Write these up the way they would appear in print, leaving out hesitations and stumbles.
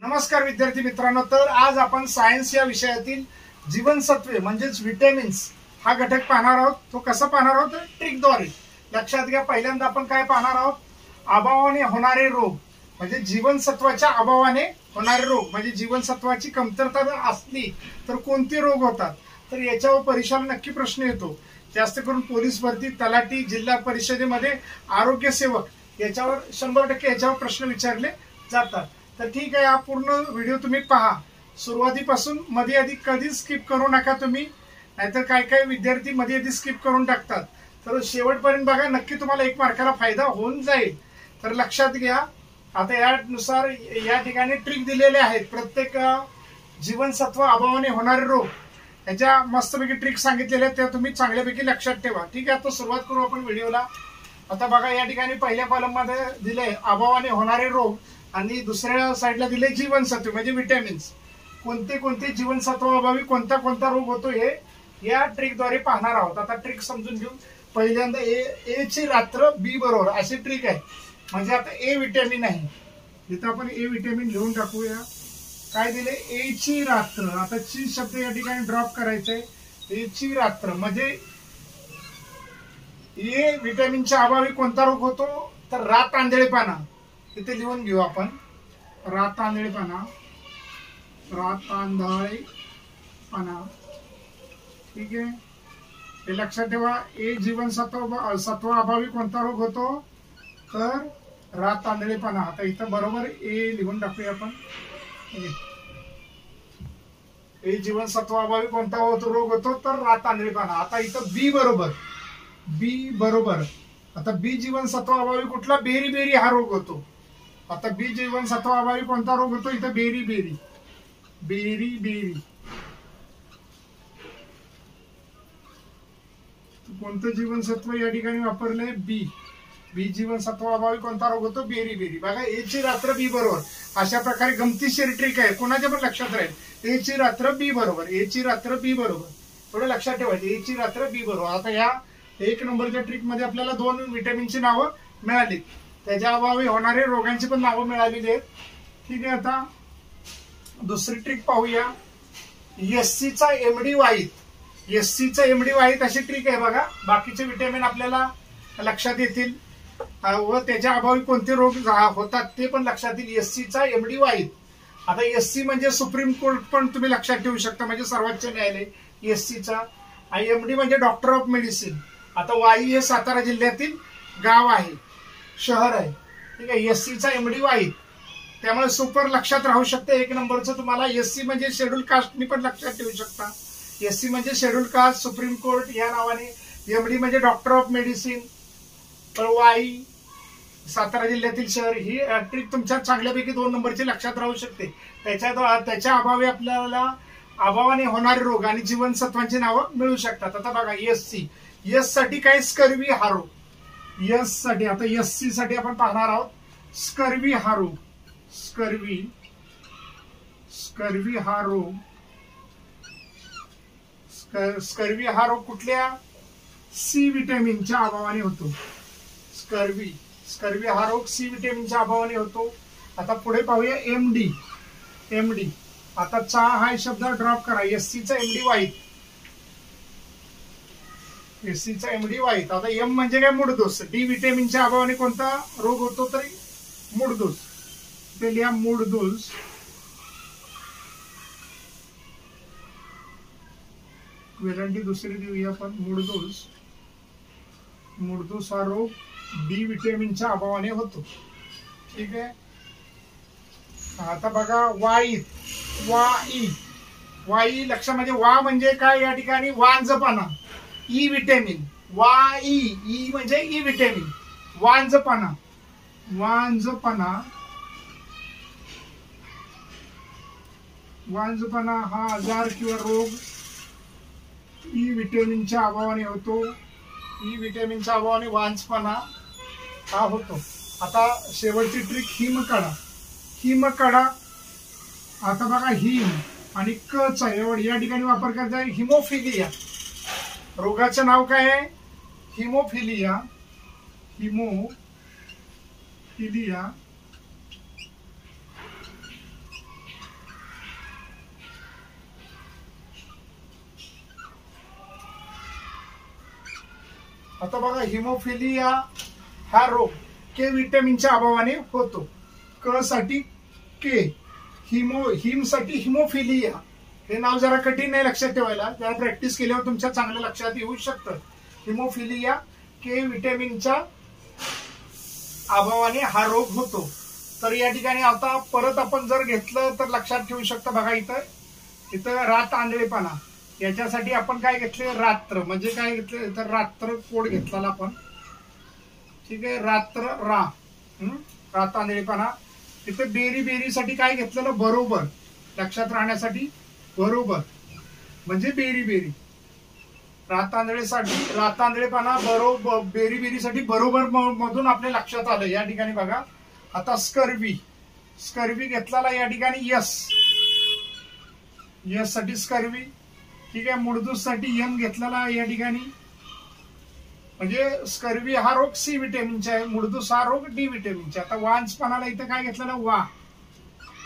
नमस्कार विद्यार्थी मित्रांनो, तर आज आपण सायन्स या विषयातील जीवनसत्वे म्हणजेच विटॅमिन्स हा घटक पाहणार आहोत. तो कसा पाहणार आहोत? ट्रिकद्वारे. लक्षात घ्या, पहिल्यांदा आपण काय पाहणार आहोत? अभावाने होणारे रोग म्हणजे जीवनसत्वाच्या अभावाने होणारे रोग म्हणजे जीवनसत्वाची कमतरता असली तर कोणते रोग होतात. तर याच्यावर परीक्षेला नक्की प्रश्न येतो. जास्त करून पोलीस भरती, तलाठी, जिल्हा परिषदेमध्ये आरोग्य सेवक याच्यावर 100% याच्यावर प्रश्न विचारले जातात. तर ठीक आहे, हा पूर्ण व्हिडिओ तुम्ही पहा सुरुवातीपासून. मध्ये आधी कधीच स्किप करू नका तुम्ही, नाहीतर काय काय विद्यार्थी मध्ये आधी स्किप करून टाकतात. तर शेवटपर्यंत बघा, नक्की तुम्हाला 1 मार्काला फायदा होऊन जाईल. तर लक्षात घ्या, आता यानुसार या ठिकाणी ट्रिक दिलेले आहेत. प्रत्येक जीवनसत्व अभावाने होणारे रोग याच्या मस्तपैकी ट्रिक सांगितलेल्या त्या तुम्ही चांगल्यापैकी लक्षात ठेवा. ठीक आहे, आता सुरुवात करू आपण व्हिडिओला. आता बघा, या ठिकाणी पहिल्या कॉलम मध्ये दिले अभावाने होणारे रोग आणि दुसऱ्या साईडला दिले जीवनसत्व म्हणजे विटॅमिन्स. कोणते कोणते जीवनसत्व अभावी कोणता कोणता रोग होतो हे या ट्रिकद्वारे पाहणार आहोत. आता ट्रिक समजून घेऊ. पहिल्यांदा ए ची रात्र बी बरोबर अशी ट्रिक आहे. म्हणजे आता ए विटॅमिन आहे, इथं आपण ए विटॅमिन लिहून टाकूया. काय दिले? ए ची रात्र. आता ची शब्द या ठिकाणी ड्रॉप करायचंय. ए ची रात्र म्हणजे ए विटॅमिनच्या अभावी कोणता रोग होतो? तर रात आंधळेपणा. इथे लिहून घेऊ आपण, रात आंधळेपणा. रात आंधळेपणा. ठीक आहे, हे लक्षात ठेवा. ए जीवनसत्व अभावी कोणता रोग होतो? तर रात आंधळेपणा. आता इथं बरोबर ए लिहून टाकूया आपण. ए जीवनसत्व अभावी कोणता रोग होतो? तर रात आंधळेपणा. आता इथं बी बरोबर. आता बी जीवनसत्व अभावी कुठला? बेरी हा रोग होतो. आता बी जीवनसत्व अभावी कोणता रोग होतो? इथं बेरी. कोणतं जीवनसत्व या ठिकाणी वापरलंय? बी जीवनसत्व अभावी कोणता रोग होतो? बेरी. बघा, ए ची रात्र बी बरोबर. अशा प्रकारे गमतीशीर ट्रिक आहे, कोणाच्या पण लक्षात राहील. ए ची रात्र बी बरोबर. थोडं लक्षात ठेवायचं, ए ची रात्र बी बरोबर. आता या 1 नंबरच्या ट्रिक मध्ये आपल्याला 2 विटॅमिनची नावं मिळाली, त्याच्या अभावी होणारे रोगांची पण नावं मिळालेली आहेत. ठीक आहे, आता दुसरी ट्रिक पाहूया. एससीचा एमडी वाहित अशी ट्रिक आहे. बघा, बाकीचे विटॅमिन आपल्याला लक्षात येतील व त्याच्या अभावी कोणते रोग होतात ते पण लक्षात येईल. एससीचा एमडी वाहित. आता एससी म्हणजे सुप्रीम कोर्ट पण तुम्ही लक्षात ठेवू शकता, म्हणजे सर्वोच्च न्यायालय एससीचा. आणि एमडी म्हणजे डॉक्टर ऑफ मेडिसिन. आता वाई हे सातारा जिल्ह्यातील गाव आहे, शहर आहे. ठीक आहे, एससीचा एमडी वाई. त्यामुळे सुपर लक्षात राहू शकते. 1 नंबरचं तुम्हाला एससी म्हणजे शेड्यूल कास्ट मी पण लक्षात ठेवू शकता. एससी म्हणजे शेड्यूल कास्ट, सुप्रीम कोर्ट या नावाने. एमडी म्हणजे डॉक्टर ऑफ मेडिसिन. तर वाई सातारा जिल्ह्यातील शहर. ही ट्रिक तुमच्या चांगल्यापैकी 2 नंबरची लक्षात राहू शकते. त्याच्या अभावी आपल्याला अभावाने होणारे रोग आणि जीवनसत्वांची नावं मिळू शकतात. आता बघा, एस साठी काय? स्कर्वी हा रोग. यस साठी. आता एससी साठी आपण पाहणार आहोत स्कर्वी हा रोग. स्कर्वी हा रोग कुठल्या? सी विटॅमिनच्या अभावाने होतो. स्कर्वी हा रोग सी विटॅमिनच्या अभावाने होतो. आता पुढे पाहूया एमडी. आता चा हा शब्द ड्रॉप करा. एससीचा एमडी वाहित. आता एम म्हणजे काय? मूळदोष. डी विटॅमिनच्या अभावाने कोणता रोग होतो? तर मूळदोष. ते लिहा, मूळदोष. वेलांटी दुसरी देऊया आपण. मूळदोष हा रोग डी विटॅमिनच्या अभावाने होतो. ठीक आहे, आता बघा, वाई लक्षामध्ये. वा म्हणजे काय? या ठिकाणी वांझपणा. E vitamin. ई म्हणजे ई विटॅमिन. वांझपणा हा आजार किंवा रोग ई विटॅमिनच्या अभावाने होतो. ई विटॅमिनच्या अभावाने वांझपणा हा होतो. आता शेवटची ट्रिक हिमकडा. आता बघा, हिम आणि क चा या ठिकाणी वापर करायचा आहे. हिमोफिलिया. रोगाचं नाव काय आहे? हिमोफिलिया. आता बघा हिमोफिलिया हा रोग के विटॅमिनच्या अभावाने होतो. क साठी के, हिम साठी हिमोफिलिया. हे नाव जरा कठीण आहे लक्षात ठेवायला, जरा प्रॅक्टिस केल्यावर तुमच्या चांगल्या लक्षात येऊ शकतं. हिमोफिलिया के विटॅमिनच्या अभावाने हा रोग होतो. तर या ठिकाणी आता परत आपण जर घेतलं तर लक्षात ठेवू शकता. बघा इथं रात आंधळेपणा, याच्यासाठी आपण काय घेतले, रात्र. म्हणजे काय घेतले तर रात्र कोड घेतला आपण. ठीक आहे, रात्र रात आंधळेपणा. तिथे बेरी बेरीसाठी काय घेतलेलं, बरोबर. लक्षात राहण्यासाठी बरोबर म्हणजे बेरी बेरी. रात आंधळेपणा बरोबर, बेरी बेरीसाठी बरोबर मधून आपल्या लक्षात आलं. या ठिकाणी बघा आता स्कर्वी घेतलेला या ठिकाणी यस साठी स्कर्वी. ठीक आहे, मूळदूस साठी यम घेतलेला या ठिकाणी. म्हणजे स्कर्वी हा रोग सी विटॅमिनचा आहे, मूळदूस हा रोग डी विटॅमिनचा. आता वांजपणाला इथं काय घेतलेलं, वा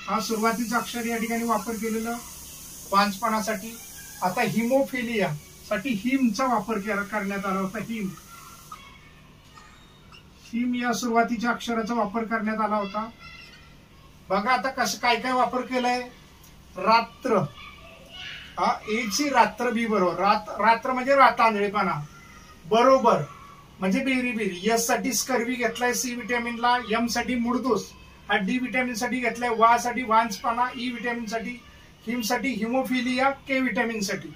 हा सुरुवातीचा अक्षर या ठिकाणी वापर केलेलं वांजपणासाठी. आता हिमोफिलिया साठी हिमचा वापर करण्यात आला होता. हिम या सुरुवातीच्या अक्षराचा वापर करण्यात आला होता. बघा आता कसं काय काय वापर केलंय. रात्र हा ए ची रात्र बी बरोबर. रात्र म्हणजे रात आंधळेपणा, बरोबर म्हणजे बेरी बेरी. यस साठी स्कर्वी घेतलाय सी विटॅमिनला, एम साठी मूळदूस हा डी विटॅमिन साठी घेतलाय, वा साठी वांजपणा ई विटॅमिन साठी, हिम साठी हिमोफिलिया के विटॅमिन साठी.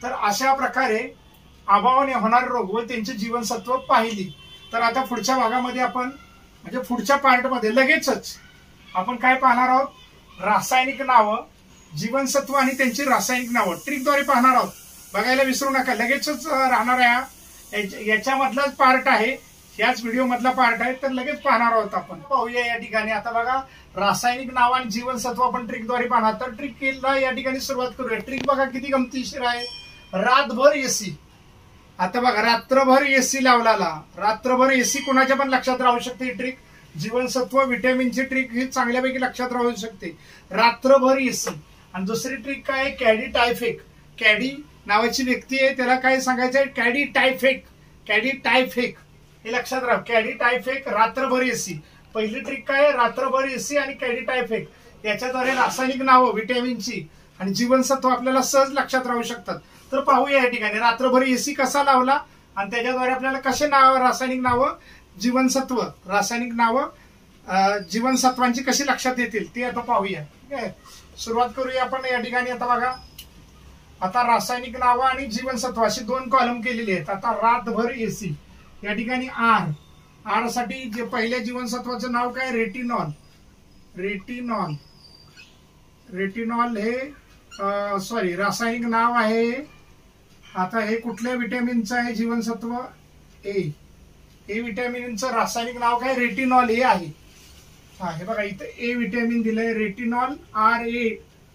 तर अशा प्रकारे अभावाने होणारे रोग व त्यांची जीवनसत्व पाहिली. तर आता पुढच्या भागामध्ये आपण म्हणजे पुढच्या पार्टमध्ये लगेचच आपण काय पाहणार आहोत, रासायनिक नावं, जीवनसत्व आणि त्यांची रासायनिक नावं ट्रिकद्वारे पाहणार आहोत. बघायला विसरू नका, लगेचच राहणार आहे. याच्यामधलाच पार्ट आहे, याच व्हिडिओ मधला पार्ट आहे, तर लगेच पाहणार आहोत आपण. पाहूया या ठिकाणी. आता बघा रासायनिक नाव आणि जीवनसत्व आपण ट्रिकद्वारे पाहणार. तर ट्रिकला या ठिकाणी सुरुवात करूया. ट्रिक बघा किती गमतीशीर आहे. रातभर एसी. आता बघा रात्रभर एसी लावला, रात्रभर एसी कोणाच्या पण लक्षात राहू शकते ही ट्रिक. जीवनसत्व विटॅमिनची ट्रिक ही चांगल्यापैकी लक्षात राहू शकते. रात्रभर एसी. आणि दुसरी ट्रिक काय आहे, कॅडी टायफेक. कॅडी नावाची व्यक्ती आहे, त्याला काय सांगायचं आहे, कॅडी टायफेक हे लक्षात राहा. कॅडी टायफेक रात्रभर एसी. पहिली ट्रिक काय आहे, रात्रभर एसी आणि कॅडी टायफेक. याच्याद्वारे रासायनिक नावं विटॅमिनची आणि जीवनसत्व आपल्याला सहज लक्षात राहू शकतात. तर पाहूया या ठिकाणी रात्रभर एसी कसा लावला आणि त्याच्याद्वारे आपल्याला कसे रासायनिक नावं, जीवनसत्व, रासायनिक नावं जीवनसत्वांची कशी लक्षात येतील ते आता पाहूया. ठीक आहे, सुरुवात करूया आपण या ठिकाणी. आता बघा आता रासायनिक नावं आणि जीवनसत्व अशी दोन कॉलम केलेली आहेत. आता रातभर एसी या ठिकाणी आर साठी जे पहिल्या जीवनसत्वाचं नाव काय, रेटिनॉल. रेटिनॉल हे रासायनिक नाव आहे. आता हे कुठल्या विटॅमिनचं आहे, जीवनसत्व ए विटॅमिनचं रासायनिक नाव काय, रेटिनॉल हे आहे. हा हे बघा इथं ए विटॅमिन दिलंय, रेटिनॉल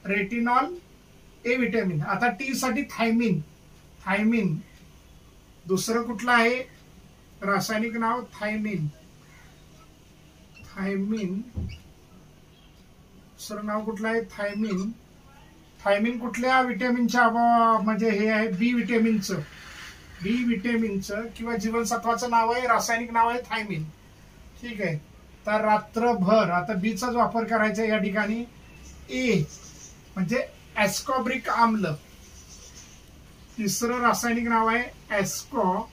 रेटिनॉल ए विटॅमिन. आता टी साठी थायमिन. दुसरं कुठलं आहे रासायनिक नाव, थायमिन. दुसरं नाव कुठलं आहे, थायमिन कुठल्या विटॅमिनच्या म्हणजे हे आहे, बी विटॅमिनचं किंवा जीवनसत्वाचं नाव आहे, रासायनिक नाव आहे थायमिन. ठीक आहे, तर रात्रभर आता बीचाच वापर करायचा या ठिकाणी. ए म्हणजे ऍस्कॉर्बिक आम्ल. तिसरं रासायनिक नाव आहे ऍस्कॉर्बिक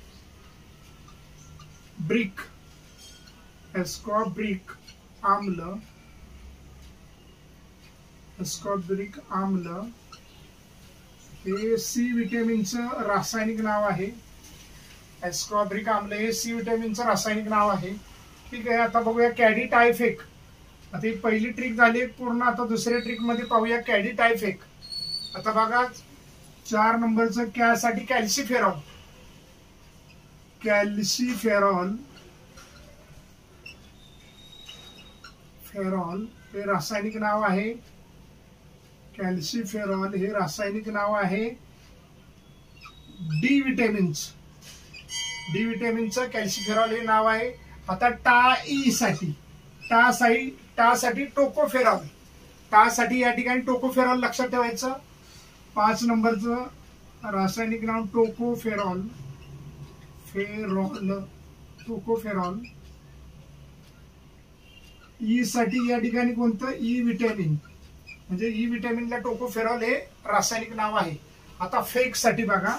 आम्ल. हे सी विटॅमिनचं रासायनिक नाव आहे. ऍस्कॉर्बिक आम्ल हे सी विटॅमिनचं रासायनिक नाव आहे. ठीक आहे, आता बघूया कॅडी टायफेक. आता ही पहिली ट्रिक झाली पूर्ण. आता दुसऱ्या ट्रिक मध्ये पाहूया कॅडी टायफेक. आता बघा 4 नंबरचं साठी कॅल्सिफेरॉल हे रासायनिक नाव आहे. कॅल्सिफेरॉल हे रासायनिक नाव आहे डी विटॅमिनचं कॅल्सिफेरॉल हे नाव आहे. आता टा साठी टोकोफेरॉल. साठी या ठिकाणी टोकोफेरॉल लक्षात ठेवायचं. 5 नंबरचं रासायनिक नाव टोकोफेरॉल. फेरॉल, टोकोफेरॉल. ई साठी या ठिकाणी कोणतं, ई विटॅमिन, म्हणजे ई विटॅमिनला टोकोफेरॉल हे रासायनिक नाव आहे. आता फेक साठी बघा,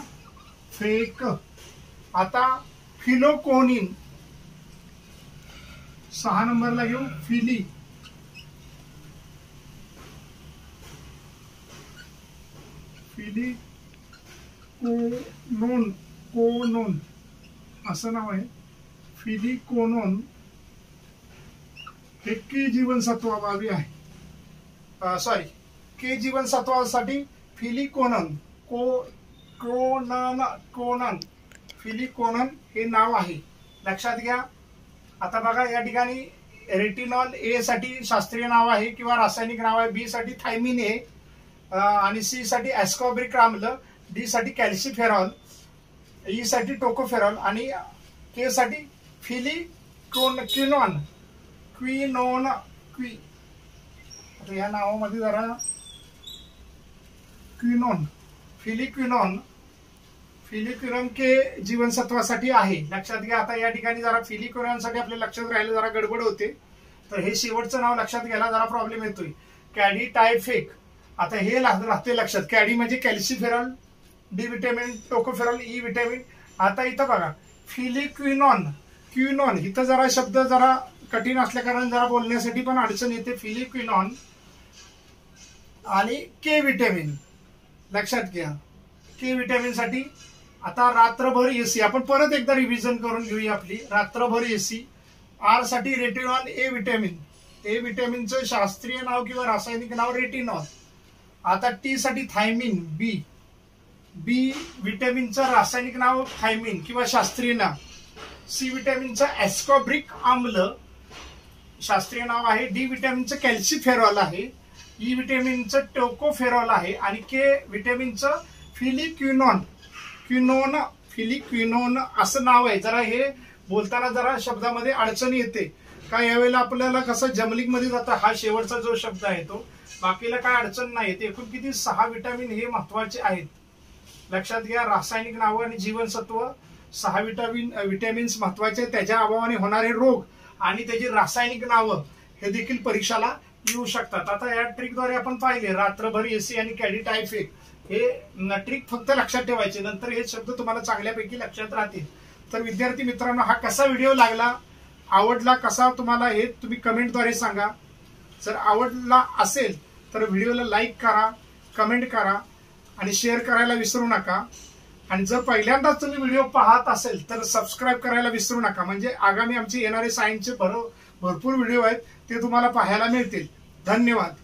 फेक. आता फिलोकोनिन 6 नंबरला घेऊ, फिलिकोनोन असं नाव आहे. फिलिकोनोन हे के जीवनसत्वाभावी आहे. सॉरी, के जीवनसत्वासाठी फिलिकोनन, कोनन, फिलिकोनन हे नाव आहे, लक्षात घ्या. आता बघा या ठिकाणी रेटिनॉल ए साठी शास्त्रीय नाव आहे किंवा रासायनिक नाव आहे. बी साठी थायमिन ए, आणि सी साठी ॲस्कॉर्बिक आम्ल, डी साठी कॅल्सिफेरॉल, ई साठी टोकोफेरॉल आणि के साठी फिलिक्विनॉन. आता या नावामध्ये जरा क्विनॉन, फिलिक्विनॉन के जीवनसत्वासाठी आहे, लक्षात घ्या. आता या ठिकाणी जरा फिलिक्विनॉनसाठी आपल्या लक्षात राहिलं जरा गडबड होते, तर हे शेवटचं नाव लक्षात घ्यायला जरा प्रॉब्लेम येतोय. कॅडीटायफेक. आता हे राहते लक्षात, कॅडी म्हणजे calciferol, D vitamin, tocopherol, E vitamin. आता इथं बघा फिलिक्विनॉन, क्विनॉन, इथं जरा शब्द जरा कठीण असल्या कारण जरा बोलण्यासाठी पण अडचण येते. फिलिक्विनॉन आणि के विटॅमिन, लक्षात घ्या. के विटॅमिन साठी आता रात्रभर एसी, आपण परत एकदा रिव्हिजन करून घेऊया आपली. रात्रभर एसी. आर साठी रेटिनॉल, ए विटॅमिनचं शास्त्रीय नाव किंवा रासायनिक नाव रेटिनॉल. आता टी साठी थायमिन, बी विटॅमिनचं रासायनिक नाव थायमिन किंवा शास्त्रीय नाव. सी विटॅमिनचं ॲस्कॉर्बिक आम्ल शास्त्रीय नाव आहे. डी विटॅमिनचं कॅल्सिफेरॉल आहे. ई विटॅमिनचं टोकोफेरॉल आहे आणि के विटॅमिनचं फिलिक्विनोन असं नाव आहे. जरा हे बोलताना जरा शब्दामध्ये अडचण येते का, यावेळेला आपल्याला कसं जमलिंग मध्ये जातं, हा शेवटचा जो शब्द आहे तो, बाकीला काय अडचण नाही येते. एकूण किती 6 विटॅमिन हे महत्वाचे आहेत, लक्षात घ्या. रासायनिक नावं आणि जीवनसत्व 6 विटॅमिन्स महत्वाचे, त्याच्या अभावाने होणारे रोग आणि त्याची रासायनिक नावं हे देखील परीक्षाला येऊ शकतात. आता या ट्रिकद्वारे आपण पाहिले रात्रभर एसी आणि कॅडीटायफेक हे ट्रिक फक्त लक्षात ठेवायचे, नंतर हे शब्द तुम्हाला चांगल्यापैकी लक्षात राहतील. तर विद्यार्थी मित्रांनो, हा कसा व्हिडिओ लागला, आवडला कसा तुम्हाला, हे तुम्ही कमेंटद्वारे सांगा. जर आवडला असेल तर व्हिडिओला लाईक करा, कमेंट करा आणि शेअर करायला विसरू नका. आणि जर पहिल्यांदाच तुम्ही व्हिडिओ पाहत असेल तर सबस्क्राईब करायला विसरू नका, म्हणजे आगामी आमचे येणारे सायन्सचे भरपूर व्हिडिओ आहेत ते तुम्हाला पाहायला मिळतील. धन्यवाद.